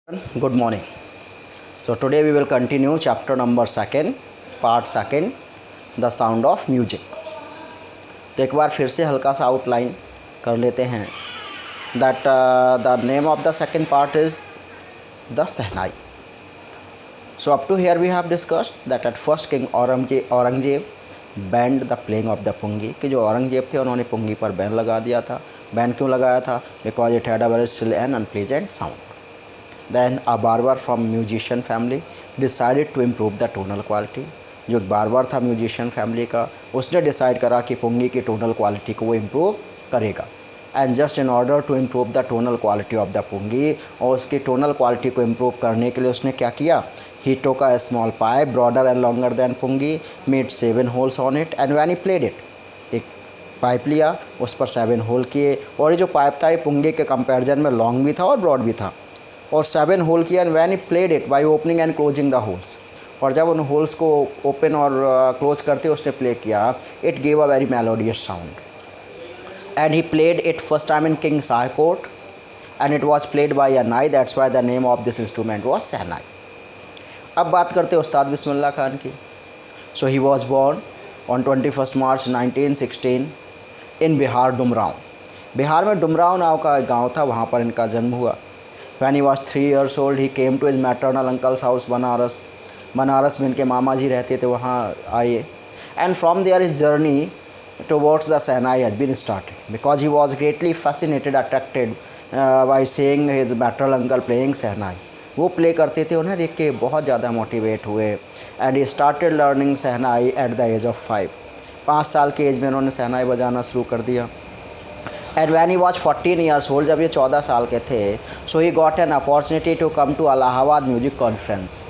Good morning. So today we will continue chapter number second, part second, the sound of music. तो एक बार फिर से हल्का सा आउटलाइन कर लेते हैं that the name of the second part is the Sehnai. So up to here we have discussed that at first King Aurangzeb banned the playing of the pungi कि जो औरंगजेब थे उन्होंने पुंगी पर बैन लगा दिया था. बैन क्यों लगाया था? Because it had a very still and unpleasant sound. Then a barber from musician family decided to improve the tonal quality. जो बारबर था म्यूजिशियन फैमिली का, उसने डिसाइड करा कि पुंगी की टोनल क्वालिटी को वो इम्प्रूव करेगा. And just in order to improve the tonal quality of the pungi, और उसकी टोनल क्वालिटी को इम्प्रूव करने के लिए उसने क्या किया? He took a small pipe broader and longer than pungi, made 7 holes on it and when he played it. एक पाइप लिया, उस पर 7 होल किए, और ये जो पाइप था ये पुंगी के कंपैरिजन में लॉन्ग भी था और ब्रॉड भी था, और 7 होल किया. And when he played it by opening and closing the holes, और जब उन होल्स को ओपन और क्लोज करते उसने प्ले किया, it gave a very melodious sound. And he played it first time in king Shah court and it was played by a nai, that's why the name of this instrument was shehnai. अब बात करते उस्ताद बिस्मिल्लाह खान की. So he was born on 21 March 1916 in Bihar Dumraon. Bihar में डुमरांव नाव का एक गाँव था, वहाँ पर इनका जन्म हुआ. When he was 3 years old, he came to his maternal uncle's house, Banaras. Banaras में इनके मामा जी रहते थे, वहाँ आए. And from there his journey towards the Sehnai has been started because he was greatly fascinated, attracted by seeing his maternal uncle playing Sehnai. वो play करते थे, उन्हें देख के बहुत ज़्यादा मोटिवेट हुए. And he started learning Sehnai at the age of 5. 5 साल के एज में उन्होंने सहनाई बजाना शुरू कर दिया. And when he was 14 years old, जब ये 14 साल के थे, so he got an opportunity to come to Allahabad music conference.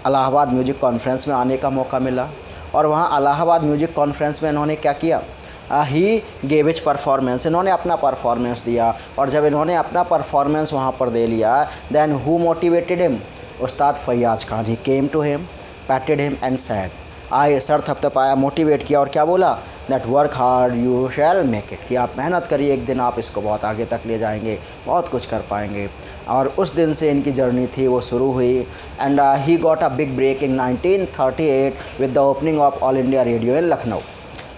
Allahabad music conference में आने का मौका मिला, और वहाँ इलाहाबाद म्यूजिक कॉन्फ्रेंस में इन्होंने क्या किया? ही गेव इज परफॉर्मेंस, इन्होंने अपना परफॉर्मेंस दिया. और जब इन्होंने अपना परफॉर्मेंस वहाँ पर दे लिया, then who motivated him? Ustad Faiyaz Khan. He came to him, patted him and said. आए, सर थपथपाया, मोटिवेट किया और क्या बोला? That work hard you shall make it, कि आप मेहनत करिए, एक दिन आप इसको बहुत आगे तक ले जाएंगे, बहुत कुछ कर पाएंगे. और उस दिन से इनकी जर्नी थी वो शुरू हुई. And he got a big break in 1938 with the opening of All India Radio in Lucknow.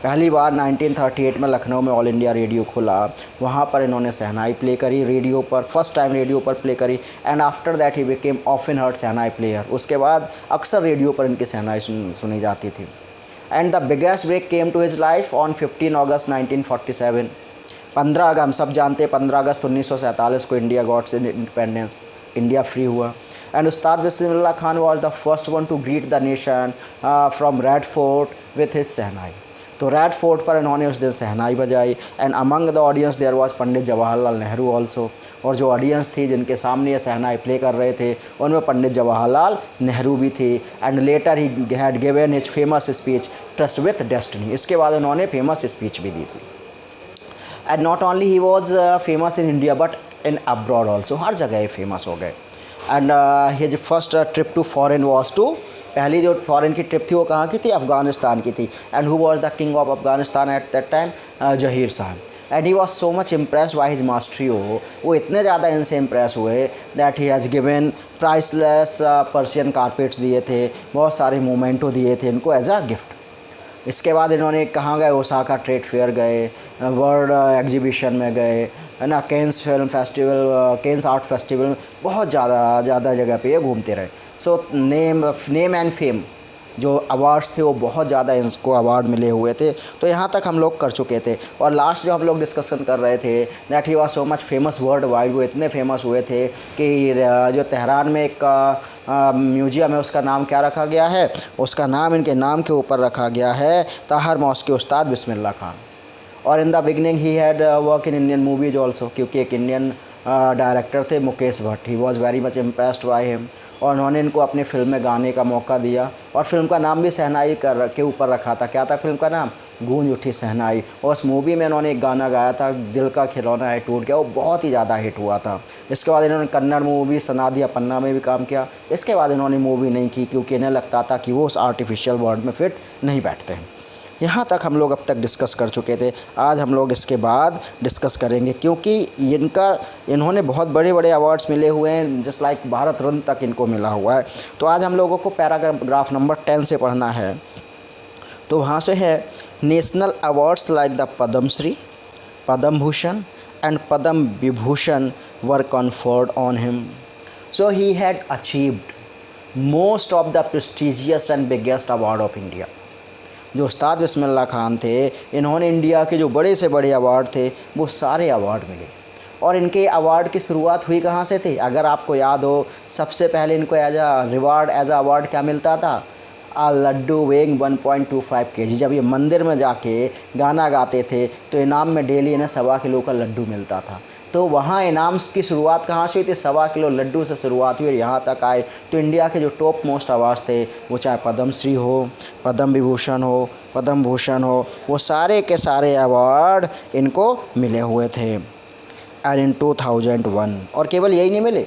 पहली बार 1938 में लखनऊ में ऑल इंडिया रेडियो खुला, वहाँ पर इन्होंने सहनाई प्ले करी रेडियो पर, फर्स्ट टाइम रेडियो पर प्ले करी. And after that he became often heard shehnai player. उसके बाद अक्सर रेडियो पर इनकी सहनाई सुनी जाती थी. And the biggest break came to his life on 15 अगस्त 1947. 15 अगस्त, हम सब जानते हैं 15 अगस्त 1947 को India gots independence, India free हुआ. And Ustad Bismillah Khan was the first one to greet the nation from Red Fort with his shehnai. तो रेड फोर्ट पर इन्होंने उस दिन सहनाई बजाई. And among the audience there was Pandit Jawaharlal Nehru also. और जो ऑडियंस थी जिनके सामने ये सहनाई प्ले कर रहे थे, उनमें पंडित जवाहरलाल नेहरू भी थे. And later he had given his famous speech trust with destiny. इसके बाद उन्होंने फेमस स्पीच भी दी थी. And not only he was famous in India but in abroad also, हर जगह ये फेमस हो गए. And his first trip to foreign was to, पहली जो फॉरेन की ट्रिप थी वो कहाँ की थी? अफ़गानिस्तान की थी. And who was the king of Afghanistan at that time? Zahir Sahab. And he was so much impressed by his mastery. वो इतने ज़्यादा इनसे इम्प्रेस हुए that he has given priceless Persian carpets दिए थे, बहुत सारे मोमेंटो दिए थे इनको एज अ गिफ्ट. इसके बाद इन्होंने कहाँ गए? ओसाका ट्रेड फेयर गए, वर्ल्ड एग्जीबिशन में गए, है ना, Cannes film festival, Cannes art festival, बहुत ज़्यादा जगह पे ये घूमते रहे. सो नेम एंड फेम जो अवार्ड्स थे वो बहुत ज़्यादा इनको अवार्ड मिले हुए थे. तो यहाँ तक हम लोग कर चुके थे. और लास्ट जो हम लोग डिस्कशन कर रहे थे that he was so much famous world wide. वो इतने फेमस हुए थे कि जो तेहरान में एक म्यूजियम है उसका नाम क्या रखा गया है? उसका नाम इनके नाम के ऊपर रखा गया है, ताहर मॉस्क उस्ताद बिस्मिल्लाह खान. और in the beginning he had work in Indian movies also, क्योंकि एक इंडियन डायरेक्टर थे Mukesh Bhatt. He was very much impressed by him, और उन्होंने इनको अपनी फ़िल्म में गाने का मौका दिया. और फिल्म का नाम भी सहनाई के ऊपर रखा था. क्या था फिल्म का नाम? गूंज उठी सहनाई. और उस मूवी में इन्होंने एक गाना गाया था, दिल का खिलौना है टूट गया, वो बहुत ही ज़्यादा हिट हुआ था. इसके बाद इन्होंने कन्नड़ मूवी सनादिया पन्ना में भी काम किया. इसके बाद इन्होंने मूवी नहीं की क्योंकि इन्हें लगता था कि वो उस आर्टिफिशियल वर्ल्ड में फिट नहीं बैठते हैं. यहाँ तक हम लोग अब तक डिस्कस कर चुके थे। आज हम लोग इसके बाद डिस्कस करेंगे, क्योंकि इन्होंने बहुत बड़े बड़े अवार्ड्स मिले हुए हैं, जस्ट लाइक भारत रत्न तक इनको मिला हुआ है। तो आज हम लोगों को पैराग्राफ नंबर 10 से पढ़ना है। तो वहाँ से है, national awards like the Padmashri, Padma Bhushan and Padma Vibhushan were conferred on him. So he had achieved most of the prestigious and biggest award of India. जो उस्ताद बिस्मिल्लाह खान थे, इन्होंने इंडिया के जो बड़े से बड़े अवार्ड थे वो सारे अवार्ड मिले। और इनके अवार्ड की शुरुआत हुई कहाँ से थी? अगर आपको याद हो, सबसे पहले इनको एज अ अवार्ड क्या मिलता था? Laddu weighing 1.25 kg। जब ये मंदिर में जाके गाना गाते थे तो इनाम में डेली इन्हें 1.25 किलो का लड्डू मिलता था। तो वहाँ इनाम की शुरुआत कहाँ से हुई थी? 1.25 किलो लड्डू से शुरुआत हुई और यहाँ तक आए। तो इंडिया के जो टॉप मोस्ट अवार्ड थे, वो चाहे पद्मश्री हो, पद्म विभूषण हो, पद्म भूषण हो, वो सारे के सारे अवार्ड इनको मिले हुए थे। एंड इन 2001, और केवल यही नहीं मिले,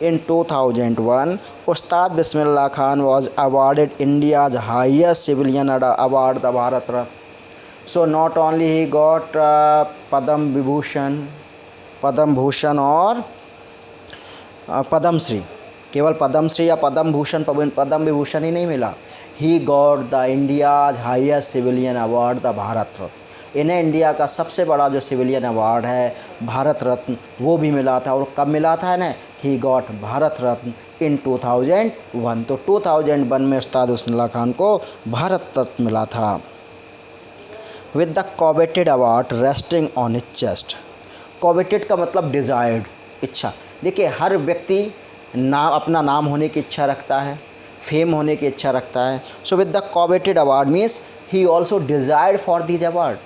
in 2001 Ustad Bismillah Khan was awarded India's highest civilian award, the Bharat Ratna. So not only he got Padam Bhushan और पद्मश्री, केवल पद्मश्री या पद्म भूषण पद्म विभूषण ही नहीं मिला, he got the India's highest civilian award, the Bharat Ratna. इन्हें इंडिया का सबसे बड़ा जो सिविलियन अवार्ड है भारत रत्न, वो भी मिला था। और कब मिला था इन्हें? ही गॉट भारत रत्न इन 2001। तो 2001 में उस्ताद बिस्मिल्लाह खान को भारत रत्न मिला था। With the coveted award resting on his chest. Coveted का मतलब डिज़ायर्ड, इच्छा। देखिए, हर व्यक्ति अपना नाम होने की इच्छा रखता है, फेम होने की इच्छा रखता है। So with the coveted award means he also desired for this award.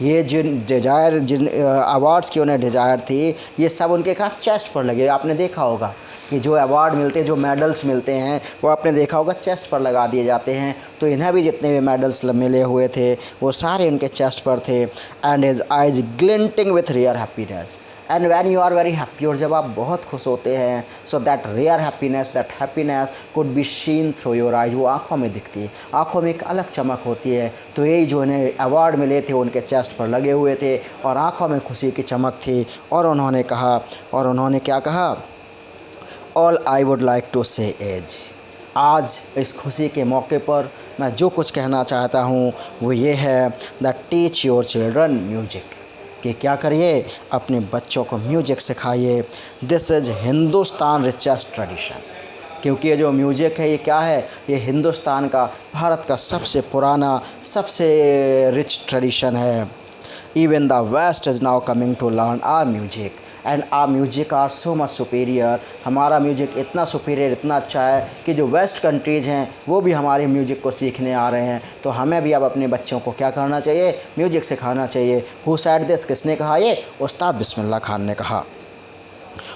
ये जिन अवार्ड्स की उन्हें डिज़ायर थी, ये सब उनके कहाँ चेस्ट पर लगे। आपने देखा होगा कि जो अवार्ड मिलते हैं, जो मेडल्स मिलते हैं, वो आपने देखा होगा चेस्ट पर लगा दिए जाते हैं। तो इन्हें भी जितने भी मेडल्स मिले हुए थे वो सारे उनके चेस्ट पर थे। And his eyes glinting with rare happiness. And when you are very happy, और जब आप बहुत खुश होते हैं, so that rare happiness, that happiness could be seen through your eyes. वो आँखों में दिखती है, आँखों में एक अलग चमक होती है। तो यही जो इन्हें अवार्ड मिले थे उनके चेस्ट पर लगे हुए थे और आँखों में खुशी की चमक थी। और उन्होंने कहा, और उन्होंने क्या कहा? All I would like to say as. आज इस खुशी के मौके पर मैं जो कुछ कहना चाहता हूँ वो ये है, that teach your children music, कि क्या करिए? अपने बच्चों को म्यूजिक सिखाइए। This is Hindustan richest tradition, क्योंकि ये जो म्यूजिक है ये क्या है? ये हिंदुस्तान का, भारत का सबसे पुराना, सबसे रिच ट्रेडिशन है। Even the west is now coming to learn our music and our music are so much superior. हमारा म्यूजिक इतना सुपीरियर, इतना अच्छा है कि जो वेस्ट कंट्रीज़ हैं वो भी हमारे म्यूजिक को सीखने आ रहे हैं। तो हमें भी अब अपने बच्चों को क्या करना चाहिए? म्यूजिक सिखाना चाहिए। Who said this? किसने कहा ये? उस्ताद बिस्मिल्लाह खान ने कहा।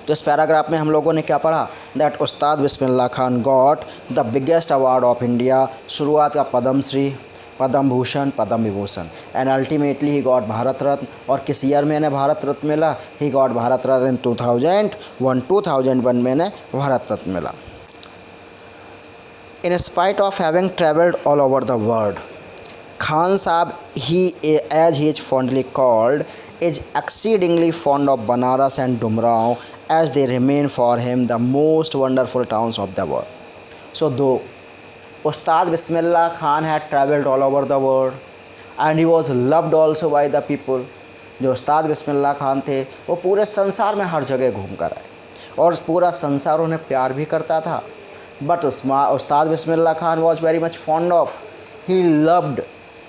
तो इस पैराग्राफ में हम लोगों ने क्या पढ़ा? That Ustad Bismillah Khan got the biggest award of India. शुरुआत का Padmashri, Padma Bhushan, Padma Vibhushan, and ultimately he got Bharat Ratna. और किस ईयर में इन्हें भारत रत्न मिला? ही गॉट भारत रत्न इन 2001। 2001 में इन्हें भारत रत्न मिला। In spite of having travelled all over the world, Khan साहब, as he is fondly called, is exceedingly fond of Banaras and Dumrao, as they remain for him the most wonderful towns of the world. So though Ustad Bismillah Khan had travelled all over the world and he was loved also by the people. जो उस्ताद बिस्मिल्लाह खान थे वो पूरे संसार में हर जगह घूम कर आए और पूरा संसार उन्हें प्यार भी करता था। But Ustad Bismillah Khan was very much fond of, he loved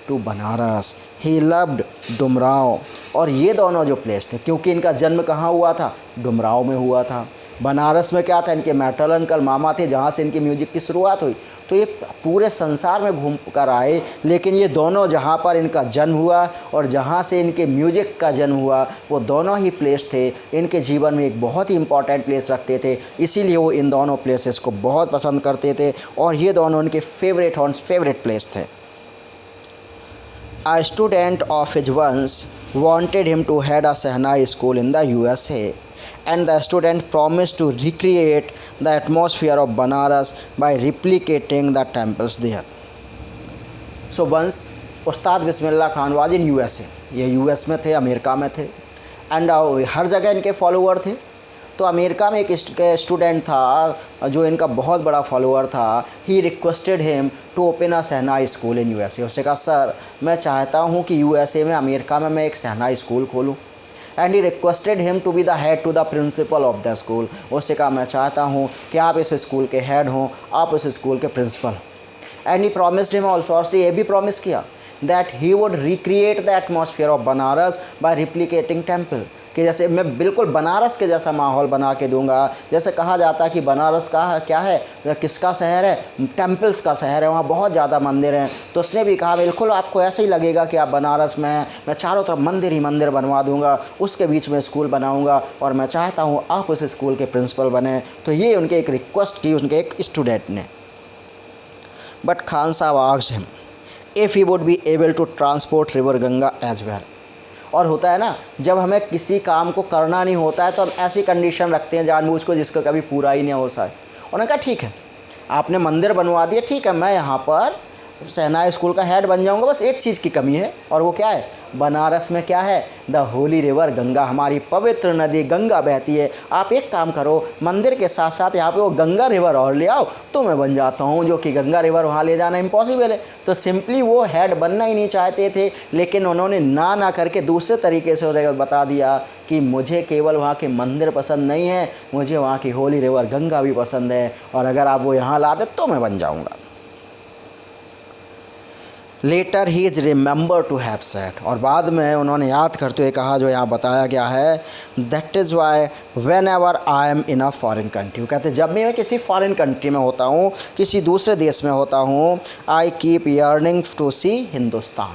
to Banaras, he loved Dumraon. और ये दोनों जो प्लेस थे, क्योंकि इनका जन्म कहाँ हुआ था? डुमराव में हुआ था। बनारस में क्या था? इनके मैटरल अंकल मामा थे, जहाँ से इनकी म्यूजिक की शुरुआत हुई। तो ये पूरे संसार में घूम कर आए, लेकिन ये दोनों जहाँ पर इनका जन्म हुआ और जहाँ से इनके म्यूजिक का जन्म हुआ, वो दोनों ही प्लेस थे इनके जीवन में एक बहुत ही इम्पॉर्टेंट प्लेस रखते थे। इसीलिए वो इन दोनों प्लेसेस को बहुत पसंद करते थे और ये दोनों उनके फेवरेट प्लेस थे। A student of his once wanted him to head a Sehnai school in the USA, and the student promised to recreate the atmosphere of Banaras by replicating the temples there. So once Ustad Bismillah Khan was in USA, ये US में थे, America में थे, and हर जगह इनके follower थे। तो America में एक स्टूडेंट था जो इनका बहुत बड़ा फॉलोअर था। He requested him to open a shehnai school in USA। उससे कहा सर मैं चाहता हूँ कि USA में, अमेरिका में मैं एक शहनाई स्कूल खोलूँ। And he requested him to be the head to the principal of the school. उससे कहा मैं चाहता हूँ कि आप इस स्कूल के हेड हों, आप इस स्कूल के principal. And he promised him also, और ये भी प्रॉमिस किया that he would recreate the atmosphere of Banaras by replicating temple, कि जैसे मैं बिल्कुल बनारस के जैसा माहौल बना के दूंगा। जैसे कहा जाता है कि बनारस का क्या है, किसका शहर है, टेम्पल्स का शहर है, वहाँ बहुत ज़्यादा मंदिर हैं। तो उसने भी कहा बिल्कुल आपको ऐसे ही लगेगा कि आप बनारस में हैं, मैं चारों तरफ मंदिर ही मंदिर बनवा दूंगा, उसके बीच में स्कूल बनाऊंगा, और मैं चाहता हूँ आप उस स्कूल के प्रिंसिपल बने। तो ये उनके एक रिक्वेस्ट की उनके एक स्टूडेंट ने। But Khan Sahab asked him if he would be able to transport river Ganga as well. और होता है ना, जब हमें किसी काम को करना नहीं होता है तो हम ऐसी कंडीशन रखते हैं जानबूझ को जिसका कभी पूरा ही नहीं हो सके। उन्होंने कहा ठीक है आपने मंदिर बनवा दिया, ठीक है मैं यहाँ पर शहनाई स्कूल का हेड बन जाऊँगा, बस एक चीज़ की कमी है, और वो क्या है, बनारस में क्या है, द होली रिवर गंगा, हमारी पवित्र नदी गंगा बहती है। आप एक काम करो, मंदिर के साथ साथ यहाँ पे वो गंगा रिवर और ले आओ, तो मैं बन जाता हूँ, जो कि गंगा रिवर वहाँ ले जाना इम्पॉसिबल है। तो सिंपली वो हेड बनना ही नहीं चाहते थे, लेकिन उन्होंने ना करके दूसरे तरीके से उन्हें बता दिया कि मुझे केवल वहाँ के मंदिर पसंद नहीं है, मुझे वहाँ की होली रिवर गंगा भी पसंद है, और अगर आप वो यहाँ ला दे तो मैं बन जाऊँगा। Later he is remember to have said, और बाद में उन्होंने याद करते हुए कहा जो यहाँ बताया गया है, that is why when ever I am in a foreign country. कहते जब भी मैं किसी फॉरेन कंट्री में होता हूँ, किसी दूसरे देश में होता हूँ, आई कीप यर्निंग टू सी हिंदुस्तान।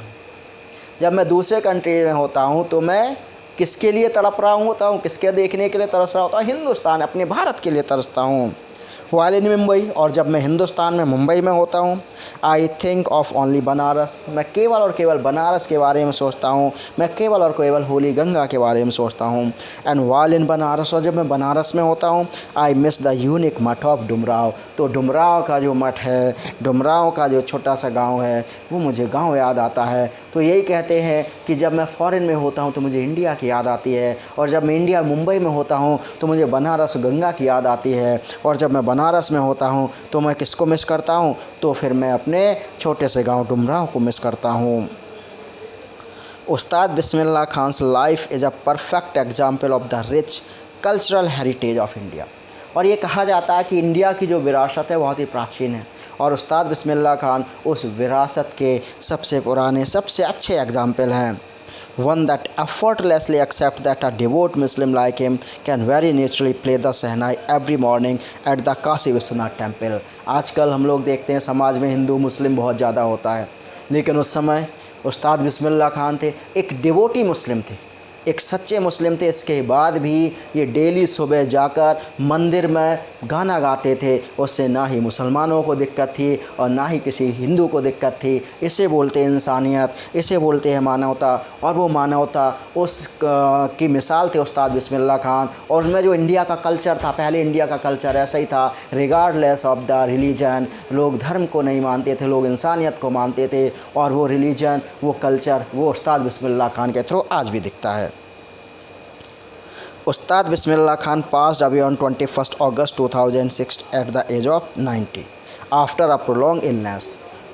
जब मैं दूसरे कंट्री में होता हूँ तो मैं किसके लिए तड़प रहा होता हूँ, किसके देखने के लिए तरस रहा होता हूँ, हिंदुस्तान, अपने भारत के लिए तरसता हूँ। वाइल इन मुंबई, और जब मैं हिंदुस्तान में मुंबई में होता हूँ, I think of only Banaras, मैं केवल और केवल बनारस के बारे में सोचता हूँ, मैं केवल और केवल होली गंगा के बारे में सोचता हूँ। एंड वाइल इन बनारस, और जब मैं बनारस में होता हूँ, आई मिस द यूनिक मठ ऑफ डुमराव। तो डुमराव का जो मठ है, डुमराव का जो छोटा सा गाँव है, वो मुझे गाँव याद आता है। तो यही कहते हैं कि जब मैं फ़ॉरेन में होता हूँ तो मुझे इंडिया की याद आती है, और जब मैं इंडिया मुंबई में होता हूँ तो मुझे बनारस गंगा की याद आती है, और जब मैं बनारस में होता हूँ तो मैं किसको मिस करता हूँ, तो फिर मैं अपने छोटे से गांव डुमराव को मिस करता हूँ। Ustad Bismillah Khan's life is a perfect example of the rich cultural heritage of India. और ये कहा जाता है कि इंडिया की जो विरासत है बहुत ही प्राचीन है, और उस्ताद बिस्मिल्लाह खान उस विरासत के सबसे पुराने, सबसे अच्छे एग्जाम्पल हैं। One that effortlessly accepts that a devout Muslim like him can very naturally play the shehnai every morning at the Kashi Vishwanath temple. आजकल हम लोग देखते हैं समाज में हिंदू मुस्लिम बहुत ज़्यादा होता है, लेकिन उस समय उस्ताद बिस्मिल्लाह खान थे, एक डिवोटी मुस्लिम थे, एक सच्चे मुस्लिम थे। इसके बाद भी ये डेली सुबह जाकर मंदिर में गाना गाते थे। उससे ना ही मुसलमानों को दिक्कत थी और ना ही किसी हिंदू को दिक्कत थी। इसे बोलते हैं इंसानियत, इसे बोलते हैं मानवता, और वो मानवता उस की मिसाल थे उस्ताद बिस्मिल्लाह खान। और उनमें जो इंडिया का कल्चर था, पहले इंडिया का कल्चर ऐसा ही था, रिगार्डलेस ऑफ द रिलीजन, लोग धर्म को नहीं मानते थे, लोग इंसानियत को मानते थे, और वो रिलीजन, वो कल्चर, वो उस्ताद बिस्मिल्लाह खान के थ्रू आज भी दिखता है। उस्ताद Bismillah Khan passed away on 21 August 2006 at the age of 90 after a prolonged illness।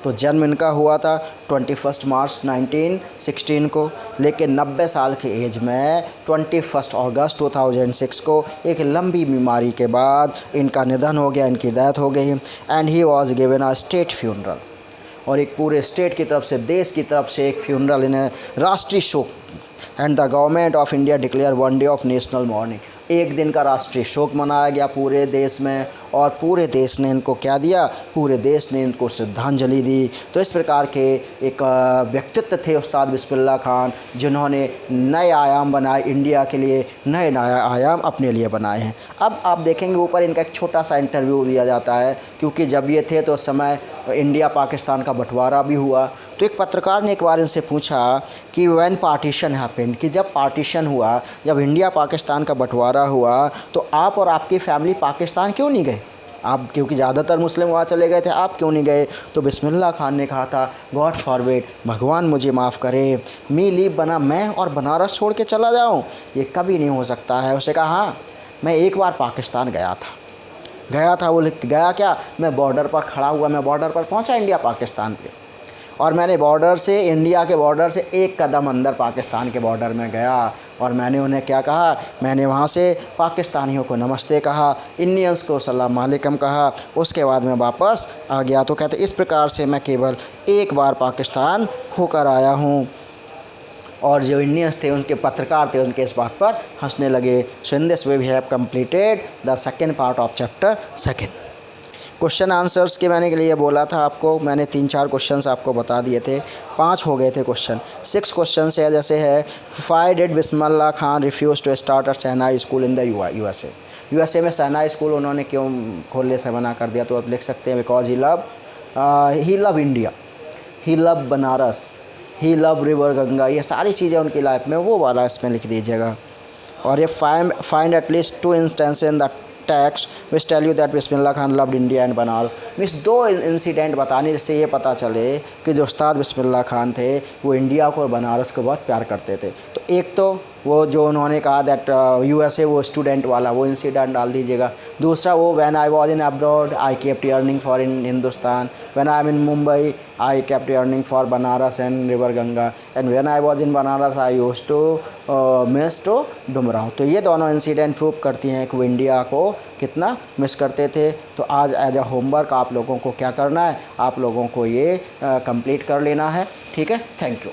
तो जन्म इनका हुआ था 21 मार्च 1916 को, लेकिन 90 साल की एज में 21 अगस्त 2006 को एक लंबी बीमारी के बाद इनका निधन हो गया, इनकी डेथ हो गई। And he was given a state funeral, और एक पूरे स्टेट की तरफ से, देश की तरफ से एक फ्यूनरल, इन्हें राष्ट्रीय शोक। And the government of India declare 1 day of national morning, एक दिन का राष्ट्रीय शोक मनाया गया पूरे देश में, और पूरे देश ने इनको क्या दिया, पूरे देश ने इनको श्रद्धांजलि दी। तो इस प्रकार के एक व्यक्तित्व थे उस्ताद बिस्मिल्लाह खान, जिन्होंने नए आयाम बनाए इंडिया के लिए, नए नए आयाम अपने लिए बनाए हैं। अब आप देखेंगे ऊपर इनका एक छोटा सा इंटरव्यू दिया जाता है, क्योंकि जब ये थे तो उस समय इंडिया पाकिस्तान का बंटवारा भी हुआ। तो एक पत्रकार ने एक बार इनसे पूछा कि व्हेन पार्टीशन हैपेंड, कि जब पार्टीशन हुआ, जब इंडिया पाकिस्तान का बंटवारा हुआ, तो आप और आपकी फैमिली पाकिस्तान क्यों नहीं गए? आप, क्योंकि ज़्यादातर मुस्लिम वहाँ चले गए थे, आप क्यों नहीं गए? तो बिस्मिल्लाह खान ने कहा था, गॉड फॉरबिड, भगवान मुझे माफ़ करे, मी लीव बना, मैं और बनारस छोड़ के चला जाऊँ, ये कभी नहीं हो सकता है। उसे कहा हाँ, मैं एक बार पाकिस्तान गया था। वो गया क्या, मैं बॉर्डर पर खड़ा हुआ, मैं बॉर्डर पर पहुंचा इंडिया पाकिस्तान पे, और मैंने बॉर्डर से, इंडिया के बॉर्डर से एक कदम अंदर पाकिस्तान के बॉर्डर में गया, और मैंने उन्हें क्या कहा, मैंने वहाँ से पाकिस्तानियों को नमस्ते कहा, इंडियंस को सलाम अलैकुम कहा, उसके बाद मैं वापस आ गया। तो कहते इस प्रकार से मैं केवल एक बार पाकिस्तान होकर आया हूँ। और जो इंडियंस थे, उनके पत्रकार थे, उनके इस बात पर हंसने लगे। So in this way we have completed the second part of chapter second. Question answers के मैंने के लिए बोला था आपको, मैंने 3-4 क्वेश्चंस आपको बता दिए थे, 5 हो गए थे क्वेश्चन। 6 क्वेश्चन है, जैसे है why did Bismillah Khan refuse to start a shehnai school in the USA. USA में शहनाई स्कूल उन्होंने क्यों खोलने से मना कर दिया? तो आप लिख सकते हैं because he love India, he love Banaras, he love river Ganga, ये सारी चीज़ें उनकी लाइफ में, वो वाला इसमें लिख दीजिएगा। और ये find at least 2 instance in the text which tell you that Bismillah Khan loved India and Banaras. Means 2 incident बताने जिससे ये पता चले कि जो उस्ताद बिस्मिल्लाह खान थे वो इंडिया को और बनारस को बहुत प्यार करते थे। तो एक तो वो जो उन्होंने कहा दैट यूएसए वो स्टूडेंट वाला, वो इंसिडेंट डाल दीजिएगा। दूसरा वो when I was in abroad I kept yearning for in Hindustan, when I am in Mumbai I kept yearning for Banaras and river Ganga, and when I was in Banaras I used to miss to Dumraon. तो ये दोनों incident prove करती हैं कि वो India को कितना miss करते थे। तो आज एज अ होमवर्क आप लोगों को क्या करना है, आप लोगों को ये कंप्लीट कर लेना है। ठीक है, थैंक यू।